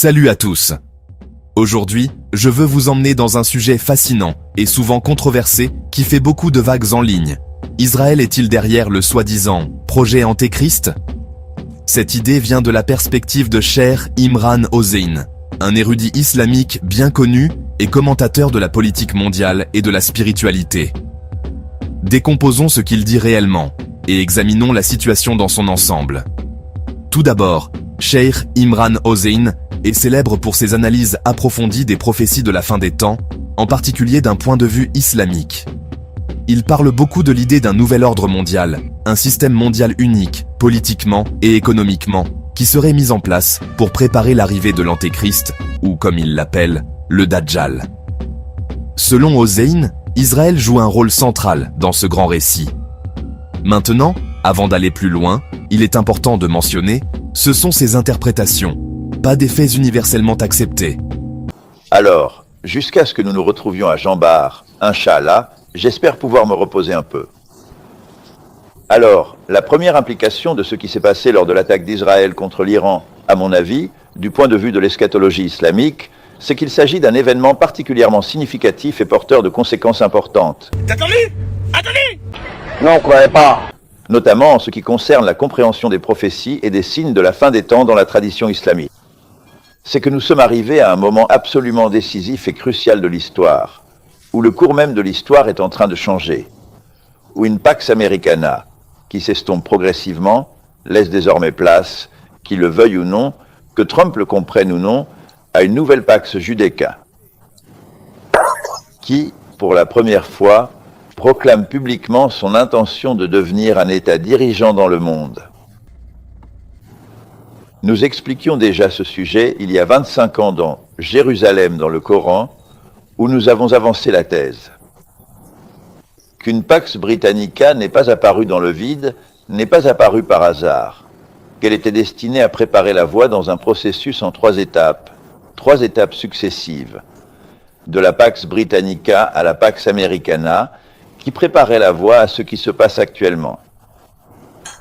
Salut à tous. Aujourd'hui, je veux vous emmener dans un sujet fascinant et souvent controversé qui fait beaucoup de vagues en ligne. Israël est-il derrière le soi-disant projet Antéchrist? Cette idée vient de la perspective de Cheikh Imran Hosein, un érudit islamique bien connu et commentateur de la politique mondiale et de la spiritualité. Décomposons ce qu'il dit réellement et examinons la situation dans son ensemble. Tout d'abord, Cheikh Imran Hosein est célèbre pour ses analyses approfondies des prophéties de la fin des temps, en particulier d'un point de vue islamique. Il parle beaucoup de l'idée d'un nouvel ordre mondial, un système mondial unique, politiquement et économiquement, qui serait mis en place pour préparer l'arrivée de l'Antéchrist, ou comme il l'appelle, le Dajjal. Selon Hosein, Israël joue un rôle central dans ce grand récit. Maintenant, avant d'aller plus loin, il est important de mentionner, ce sont ses interprétations, pas des faits universellement acceptés. Alors, jusqu'à ce que nous nous retrouvions à Jean-Bar, Inch'Allah, j'espère pouvoir me reposer un peu. Alors, la première implication de ce qui s'est passé lors de l'attaque d'Israël contre l'Iran, à mon avis, du point de vue de l'eschatologie islamique, c'est qu'il s'agit d'un événement particulièrement significatif et porteur de conséquences importantes. Attendez! Attendez! Non, on ne croyait pas. Notamment en ce qui concerne la compréhension des prophéties et des signes de la fin des temps dans la tradition islamique. C'est que nous sommes arrivés à un moment absolument décisif et crucial de l'histoire, où le cours même de l'histoire est en train de changer, où une Pax Americana, qui s'estompe progressivement, laisse désormais place, qu'il le veuille ou non, que Trump le comprenne ou non, à une nouvelle Pax Judaica, qui, pour la première fois, proclame publiquement son intention de devenir un État dirigeant dans le monde. Nous expliquions déjà ce sujet il y a 25 ans dans Jérusalem dans le Coran, où nous avons avancé la thèse. Qu'une Pax Britannica n'est pas apparue dans le vide, n'est pas apparue par hasard, qu'elle était destinée à préparer la voie dans un processus en trois étapes successives, de la Pax Britannica à la Pax Americana, qui préparait la voie à ce qui se passe actuellement.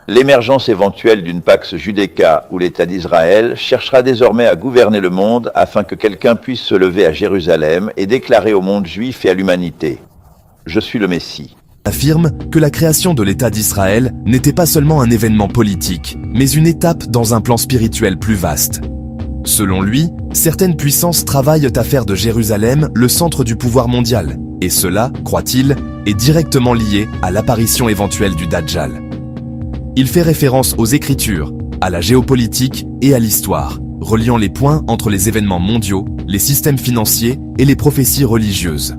L'émergence éventuelle d'une Pax Judaica ou l'État d'Israël cherchera désormais à gouverner le monde afin que quelqu'un puisse se lever à Jérusalem et déclarer au monde juif et à l'humanité « Je suis le Messie ». Affirme que la création de l'État d'Israël n'était pas seulement un événement politique, mais une étape dans un plan spirituel plus vaste. Selon lui, certaines puissances travaillent à faire de Jérusalem le centre du pouvoir mondial, et cela, croit-il, est directement lié à l'apparition éventuelle du Dajjal. Il fait référence aux Écritures, à la géopolitique et à l'histoire, reliant les points entre les événements mondiaux, les systèmes financiers et les prophéties religieuses.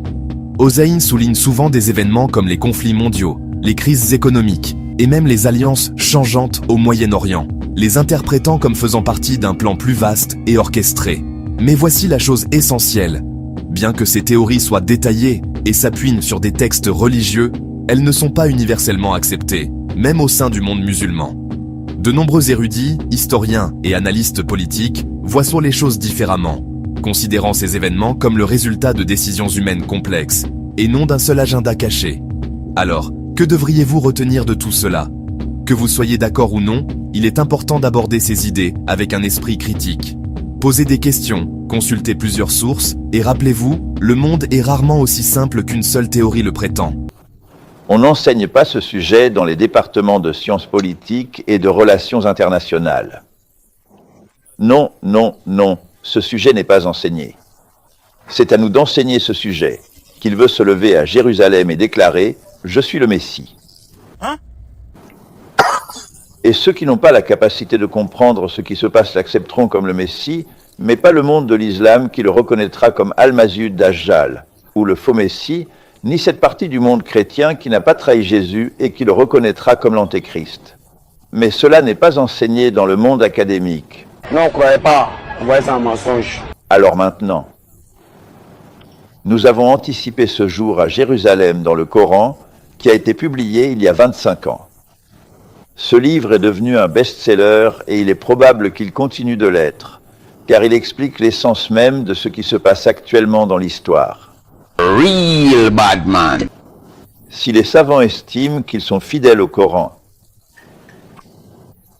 Hosein souligne souvent des événements comme les conflits mondiaux, les crises économiques et même les alliances changeantes au Moyen-Orient, les interprétant comme faisant partie d'un plan plus vaste et orchestré. Mais voici la chose essentielle. Bien que ces théories soient détaillées et s'appuient sur des textes religieux, elles ne sont pas universellement acceptées, même au sein du monde musulman. De nombreux érudits, historiens et analystes politiques voient sur les choses différemment, considérant ces événements comme le résultat de décisions humaines complexes, et non d'un seul agenda caché. Alors, que devriez-vous retenir de tout cela? Que vous soyez d'accord ou non, il est important d'aborder ces idées avec un esprit critique. Posez des questions, consultez plusieurs sources, et rappelez-vous, le monde est rarement aussi simple qu'une seule théorie le prétend. On n'enseigne pas ce sujet dans les départements de sciences politiques et de relations internationales. Non, non, non, ce sujet n'est pas enseigné. C'est à nous d'enseigner ce sujet, qu'il veut se lever à Jérusalem et déclarer « Je suis le Messie ». Et ceux qui n'ont pas la capacité de comprendre ce qui se passe l'accepteront comme le Messie, mais pas le monde de l'islam qui le reconnaîtra comme Al-Masih Dajjal, ou le faux Messie, ni cette partie du monde chrétien qui n'a pas trahi Jésus et qui le reconnaîtra comme l'Antéchrist. Mais cela n'est pas enseigné dans le monde académique. Non, on ne croyait pas. On voyait ça un mensonge. Alors maintenant, nous avons anticipé ce jour à Jérusalem dans le Coran, qui a été publié il y a 25 ans. Ce livre est devenu un best-seller et il est probable qu'il continue de l'être, car il explique l'essence même de ce qui se passe actuellement dans l'histoire. Real bad man. Si les savants estiment qu'ils sont fidèles au Coran,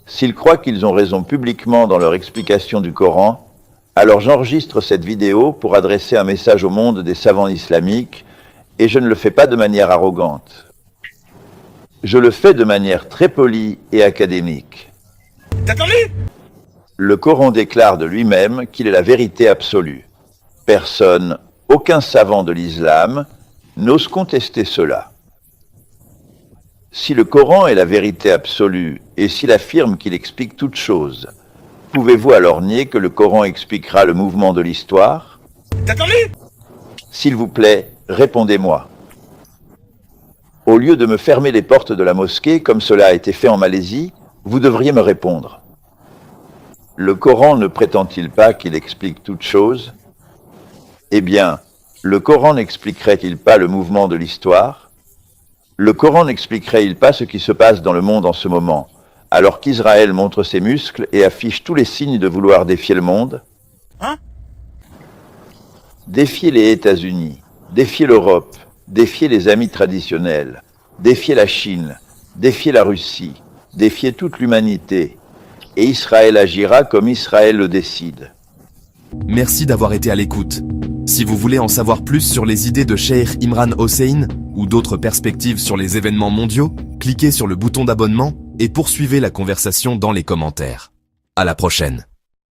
s'ils croient qu'ils ont raison publiquement dans leur explication du Coran, Alors j'enregistre cette vidéo pour adresser un message au monde des savants islamiques, et je ne le fais pas de manière arrogante. Je le fais de manière très polie et académique. T'as entendu? Le Coran déclare de lui-même qu'il est la vérité absolue. Personne, aucun savant de l'islam, n'ose contester cela. Si le Coran est la vérité absolue, et s'il affirme qu'il explique toute chose, pouvez-vous alors nier que le Coran expliquera le mouvement de l'histoire? T'as entendu? S'il vous plaît, répondez-moi. Au lieu de me fermer les portes de la mosquée, comme cela a été fait en Malaisie, vous devriez me répondre. Le Coran ne prétend-il pas qu'il explique toute chose? Eh bien, le Coran n'expliquerait-il pas le mouvement de l'histoire? Le Coran n'expliquerait-il pas ce qui se passe dans le monde en ce moment, alors qu'Israël montre ses muscles et affiche tous les signes de vouloir défier le monde? Hein? Défier les États-Unis, défier l'Europe, défier les amis traditionnels, défier la Chine, défier la Russie, défier toute l'humanité. Et Israël agira comme Israël le décide. Merci d'avoir été à l'écoute. Si vous voulez en savoir plus sur les idées de Cheikh Imran Hosein ou d'autres perspectives sur les événements mondiaux, cliquez sur le bouton d'abonnement et poursuivez la conversation dans les commentaires. À la prochaine.